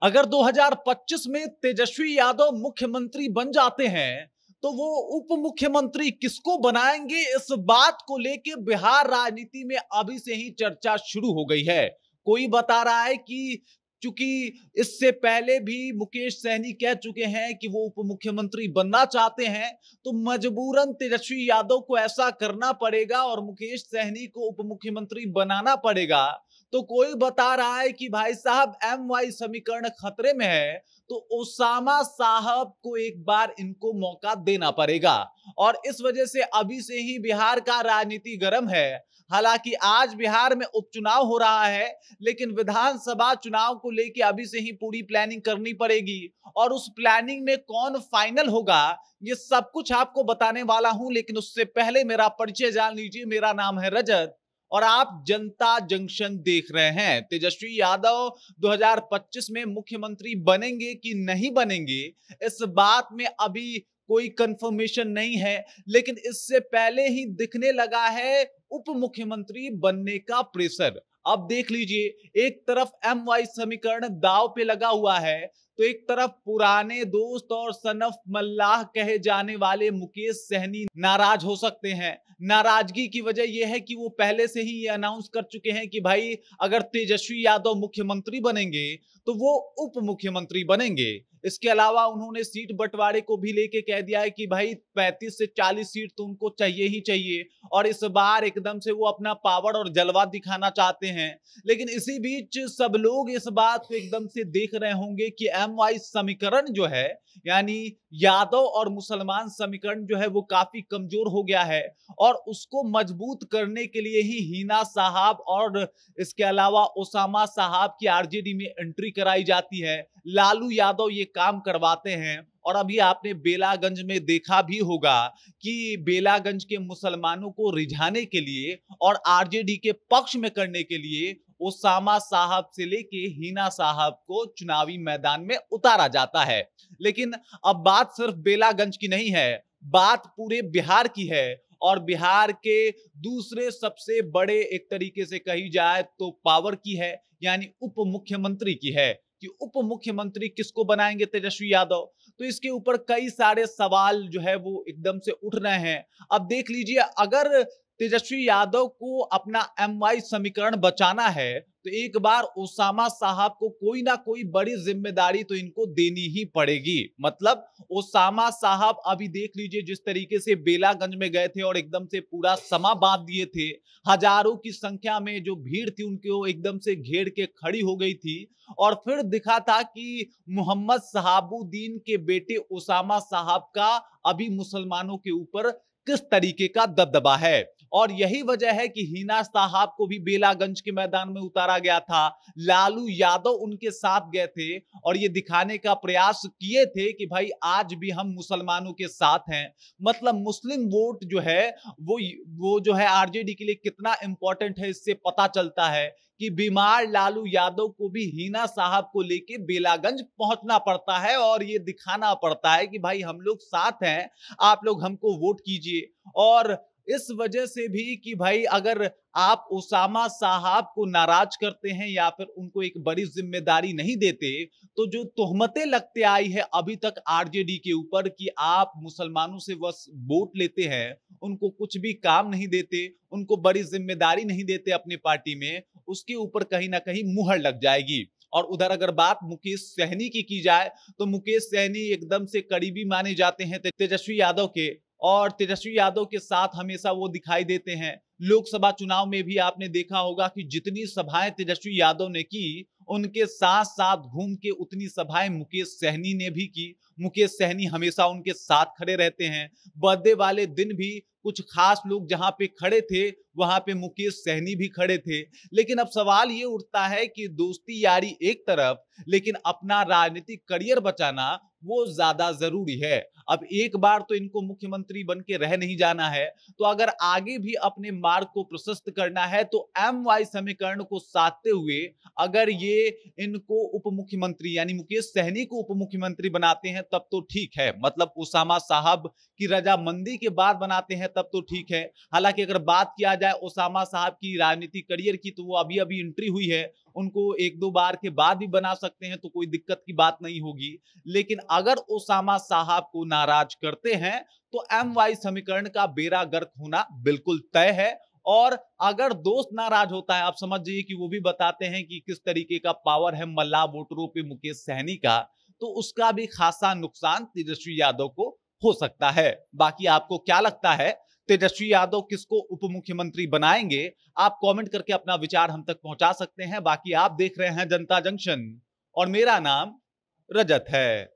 अगर 2025 में तेजस्वी यादव मुख्यमंत्री बन जाते हैं तो वो उप मुख्यमंत्री किसको बनाएंगे, इस बात को लेके बिहार राजनीति में अभी से ही चर्चा शुरू हो गई है। कोई बता रहा है कि चूंकि इससे पहले भी मुकेश सहनी कह चुके हैं कि वो उप मुख्यमंत्री बनना चाहते हैं, तो मजबूरन तेजस्वी यादव को ऐसा करना पड़ेगा और मुकेश सहनी को उप मुख्यमंत्री बनाना पड़ेगा। तो कोई बता रहा है कि भाई साहब एम वाई समीकरण खतरे में है, तो ओसामा साहब को एक बार इनको मौका देना पड़ेगा। और इस वजह से अभी से ही बिहार का राजनीति गर्म है। हालांकि आज बिहार में उपचुनाव हो रहा है, लेकिन विधानसभा चुनाव को लेकर अभी से ही पूरी प्लानिंग करनी पड़ेगी और उस प्लानिंग में कौन फाइनल होगा ये सब कुछ आपको बताने वाला हूं। लेकिन उससे पहले मेरा परिचय जान लीजिए। मेरा नाम है रजत और आप जनता जंक्शन देख रहे हैं। तेजस्वी यादव 2025 में मुख्यमंत्री बनेंगे कि नहीं बनेंगे, इस बात में अभी कोई कंफर्मेशन नहीं है, लेकिन इससे पहले ही दिखने लगा है उप मुख्यमंत्री बनने का प्रेशर। अब देख लीजिए, एक तरफ एम वाई समीकरण दांव पे लगा हुआ है, तो एक तरफ पुराने दोस्त और सनफ मल्लाह कहे जाने वाले मुकेश सहनी नाराज हो सकते हैं। नाराजगी की वजह यह है कि वो पहले से ही ये अनाउंस कर चुके हैं कि भाई अगर तेजस्वी यादव मुख्यमंत्री बनेंगे तो वो उप मुख्यमंत्री बनेंगे। इसके अलावा उन्होंने सीट बंटवारे को भी लेके कह दिया है कि भाई 35 से 40 सीट तो उनको चाहिए ही चाहिए और इस बार एकदम से वो अपना पावर और जलवा दिखाना चाहते हैं। लेकिन इसी बीच सब लोग इस बात को एकदम से देख रहे होंगे कि एम वाई समीकरण जो है, यानी यादव और मुसलमान समीकरण जो है वो काफी कमजोर हो गया है और उसको मजबूत करने के लिए ही हिना साहब और इसके अलावा ओसामा साहब की आरजेडी में एंट्री कराई जाती है। लालू यादव ये काम करवाते हैं और अभी आपने बेलागंज में देखा भी होगा कि बेलागंज के मुसलमानों को रिझाने के लिए और आरजेडी के पक्ष में करने के लिए ओसामा साहब से लेके हिना साहब को चुनावी मैदान में उतारा जाता है। लेकिन अब बात सिर्फ बेलागंज की नहीं है, बात पूरे बिहार की है और बिहार के दूसरे सबसे बड़े एक तरीके से कही जाए तो पावर की है, यानी उप मुख्यमंत्री की है कि उप मुख्यमंत्री किसको बनाएंगे तेजस्वी यादव। तो इसके ऊपर कई सारे सवाल जो है वो एकदम से उठ रहे हैं। अब देख लीजिए, अगर तेजस्वी यादव को अपना एम वाई समीकरण बचाना है तो एक बार ओसामा साहब को कोई ना कोई बड़ी जिम्मेदारी तो इनको देनी ही पड़ेगी। मतलब ओसामा साहब अभी देख लीजिए जिस तरीके से बेलागंज में गए थे और एकदम से पूरा समा बांध दिए थे, हजारों की संख्या में जो भीड़ थी उनको एकदम से घेर के खड़ी हो गई थी और फिर दिखा था कि मोहम्मद सहाबुद्दीन के बेटे ओसामा साहब का अभी मुसलमानों के ऊपर किस तरीके का दबदबा है। और यही वजह है कि हिना साहब को भी बेलागंज के मैदान में उतारा गया था। लालू यादव उनके साथ गए थे और ये दिखाने का प्रयास किए थे कि भाई आज भी हम मुसलमानों के साथ हैं। मतलब मुस्लिम वोट जो है वो जो है आरजेडी के लिए कितना इंपॉर्टेंट है, इससे पता चलता है कि बीमार लालू यादव को भी हिना साहब को लेके बेलागंज पहुंचना पड़ता है और ये दिखाना पड़ता है कि भाई हम लोग साथ हैं, आप लोग हमको वोट कीजिए। और इस वजह से भी कि भाई अगर आप ओसामा साहब को नाराज करते हैं या फिर उनको एक बड़ी जिम्मेदारी नहीं देते, तो जो तोहमतें लगते आई है अभी तक आरजेडी के ऊपर कि आप मुसलमानों से बस वोट लेते हैं, उनको कुछ भी काम नहीं देते, उनको बड़ी जिम्मेदारी नहीं देते अपनी पार्टी में, उसके ऊपर कहीं ना कहीं मुहर लग जाएगी। और उधर अगर बात मुकेश सहनी की जाए तो मुकेश सहनी एकदम से करीबी माने जाते हैं तेजस्वी यादव के और तेजस्वी यादव के साथ हमेशा वो दिखाई देते हैं। लोकसभा चुनाव में भी आपने देखा होगा कि जितनी सभाएं तेजस्वी यादव ने की, उनके साथ साथ घूम के उतनी सभाएं मुकेश सहनी ने भी की। मुकेश सहनी हमेशा उनके साथ खड़े रहते हैं। बर्थडे वाले दिन भी कुछ खास लोग जहां पे खड़े थे वहां पे मुकेश सहनी भी खड़े थे। लेकिन अब सवाल ये उठता है कि दोस्ती यारी एक तरफ, लेकिन अपना राजनीतिक करियर बचाना वो ज्यादा जरूरी है। अब एक बार तो इनको मुख्यमंत्री बन के रह नहीं जाना है, तो अगर आगे भी अपने मार्ग को प्रशस्त करना है तो एम वाई समीकरण को साधते हुए अगर ये इनको उप मुख्यमंत्री यानी मुकेश सहनी को उप मुख्यमंत्री बनाते हैं तब तो ठीक है, मतलब उसामा साहब की रजामंदी के बाद बनाते हैं तब तो ठीक है। हालांकि अगर बात किया जाए उसामा साहब की राजनीतिक करियर की, तो वो अभी अभी एंट्री हुई है, उनको एक दो बार के बाद भी बना सकते हैं, तो कोई दिक्कत की बात नहीं होगी। लेकिन अगर उसामा साहब को नाराज करते हैं तो एम वाई समीकरण का बेड़ा गर्क होना बिल्कुल तय है। और अगर दोस्त नाराज होता है, आप समझ जाइए कि वो भी बताते हैं कि किस तरीके का पावर है मल्ला वोटरों पे मुकेश सहनी का, तो उसका भी खासा नुकसान तेजस्वी यादव को हो सकता है। बाकी आपको क्या लगता है, तेजस्वी यादव किसको उप मुख्यमंत्री बनाएंगे? आप कमेंट करके अपना विचार हम तक पहुंचा सकते हैं। बाकी आप देख रहे हैं जनता जंक्शन और मेरा नाम रजत है।